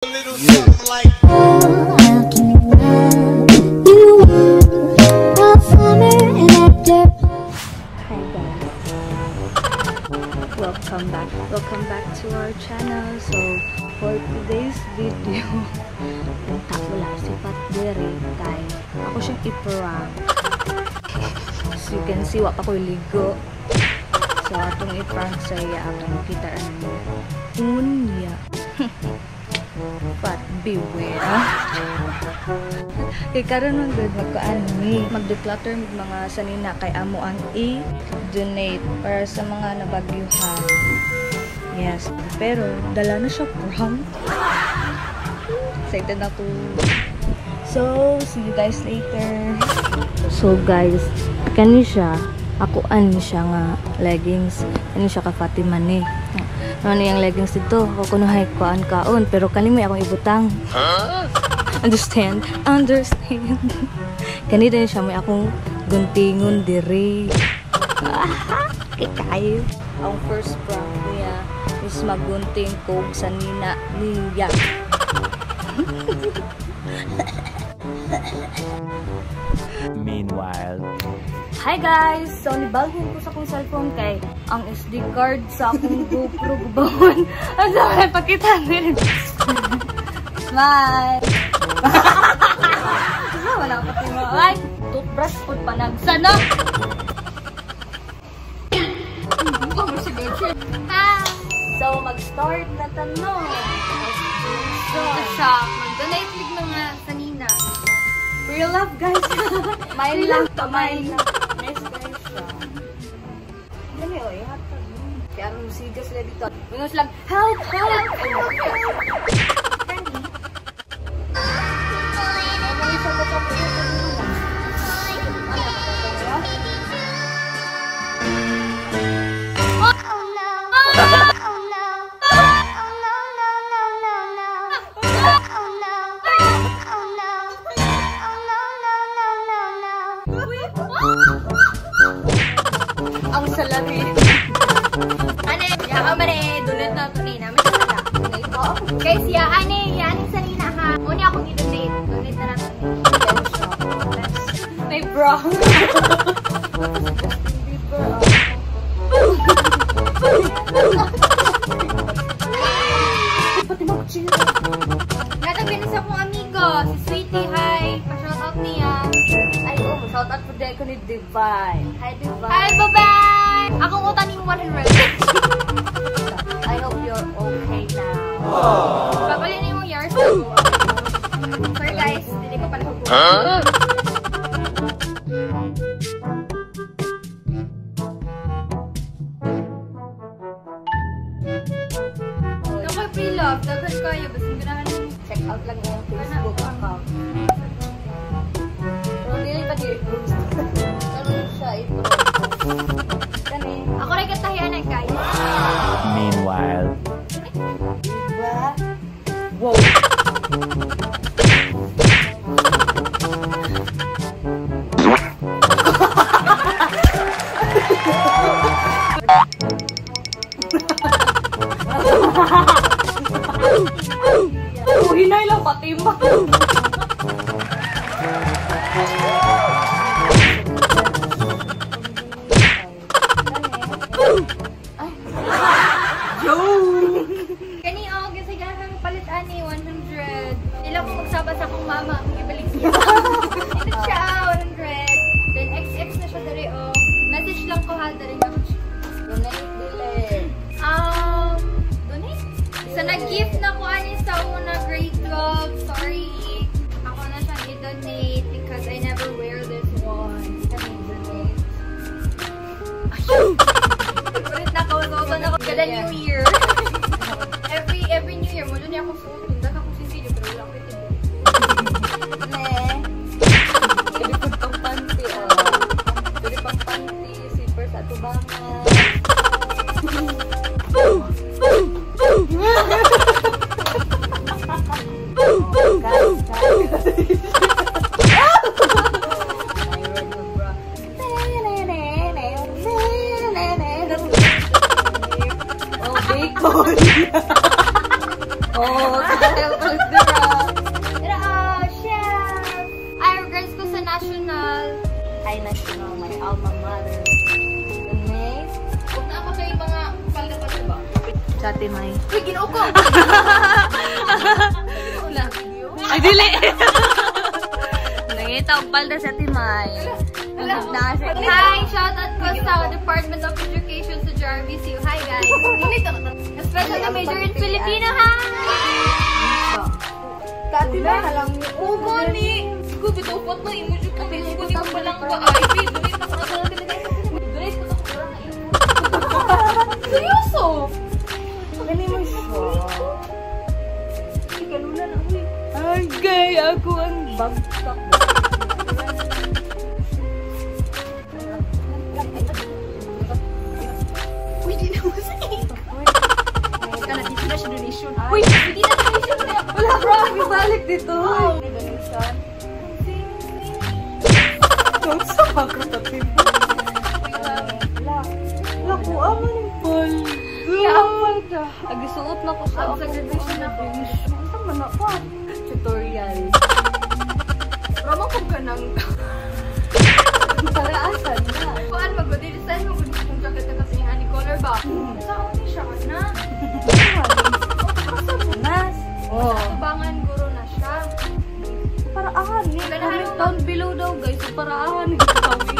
Welcome back to our channel. So for today's video, wala si Patdiri kay ako siyang iprank. As you can see, wapa ko ligo. So atong iprank sa iya akong kita ano unya. But beware. Kay karon man gud magkaani, mag-declutter mga sanina kay amo ang i-donate para sa mga nabagyuhan. Yes, pero dala na siya prank. Excited ako. So, see you guys later. So guys, kani siya, ako ani siya nga leggings. Ani siya ka Fatima ni. Ano yung leggings dito? Ako kunuhay kuan kaon, pero kani may akong ibutang. Understand? Kani din siya may akong guntingon diri. Kikayo. Ang first prank niya is magunting kog sa nina niya. Meanwhile, hi guys! So, nibalhin ko sa akong cellphone kay ang SD card sa akong GoPro gubawon. Ang sabi, pakita din. Smile! So, wala ko timo. Ay! Toothbrush po panagsana! So, mag-start na tanong. So, mag-donate lig mga sanina. Real love, guys. Mine lang to, mine. Nice, guys. Dali, oy. Hatag. Kaya ang musiga sila dito. Minus lang, help, help! Ang salami. Ane, yaka man donate na ito nina. May sala. Donate ko. Guys, ane sa nina ha. Uni akong i-donate. Donate na natin. May bra. Pati mag-chill. Natagbinis akong amigo. Si Sweetie, hi. Pa-shoutout niya. Ay, shoutout po din ko ni Divine. Hi, Divine. Hi, bye-bye! Akong utan yung 100. I hope you're okay now. Pagulin na yung years. Sorry guys, hindi ko pala huwag. Nakoy pre-love, dagat kayo. Basta ganahan yung Check out lang yung Facebook account. Pero hindi pa di-post. Tanong siya ito. Kani. ako rin katahian na guys. meanwhile, Diba? Wow! Hinay lang pati mo. Kani ako kasi ganahan palit ani 100. Ilang ko magsabas akong mama, ibalik siya. Ito siya 100. Then XX na siya dari oh. Message lang ko ha dari ako. Donate dili. Donate? Sa nag-gift na ko ani sa una grade 12. Sorry. Ako na siya i-donate because I never wear this one. Kani donate. Ayun! Ulit na ko. So, na ko kada New Year. Every New Year, mula niya ako suot. Tundak ako sisilyo, pero wala ko ito. Ne. Pwede pang panty, oh. Pwede pang panty, zipper sa tubangan. Oh, bacon! Oh, Uy, ginoo ko! Ay, dili! Nangita ang palda sa Timay. Hi! Shoutout ko sa Department of Education sa JRBC. Hi, guys! Especially na major in Filipino, hi! Dati na lang yung ugo ni... Ko, bitupot mo, emoji ko. Ugo ni mo lang ba? Ay, babe, donate na sa donate ko sa kurang na imo. Seryoso? Gani mo siya. Ikalula na, uy. Ay, gay! Ako ang bagsak. Uy, di na mo sa ika. Kana, di na siya donation. Uy, di na donation na. Wala, bro! Ibalik dito! Donation. Don't sa ako tapi mo. Wala ko, aman yung pal. Kaya, Agisuot na ko sa Ang sa graduation na ko. Saan man ako? Tutorial. Ramang kong ka ng... Paraasan na. Kuan, mag-design mo kung jacket na kasi yung color ba? Saan ko siya na? Nas. Oh. Tubangan guro na siya. Paraahan ni. Ganahan Comment mo down below daw guys. So, paraahan ni. Kawin.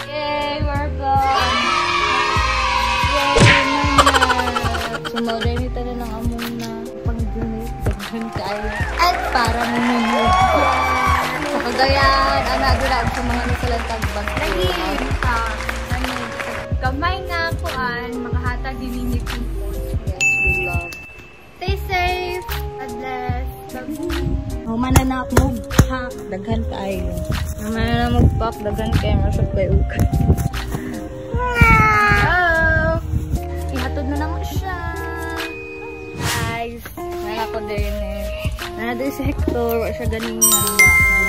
Yay! We're done! Yay! Mama! Sumauday nito na ng among na pang-donate. Daghan kayo. At para mamunod ko. Sa kagayan, anagurag sa mga nasalantag bagay. Lagi ka. Ano, gamay nga kuan, makahatag din ninyo kung Yes, we love. stay safe. God bless. Love you. Mananak mo pak, daghan kayo. Mananak mo pak, daghan kayo. Masap kayo. Hello. Ihatod na lang siya. Guys, may ako din eh. Nanadoy si Hector, wa siya ganing na.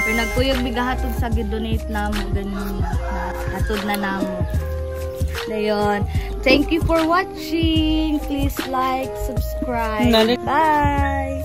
Pero nagkuyog bigahatod sa gidonate na mo, ganing na. Hatod na namo. Dayon. Thank you for watching. Please like, subscribe. Bye!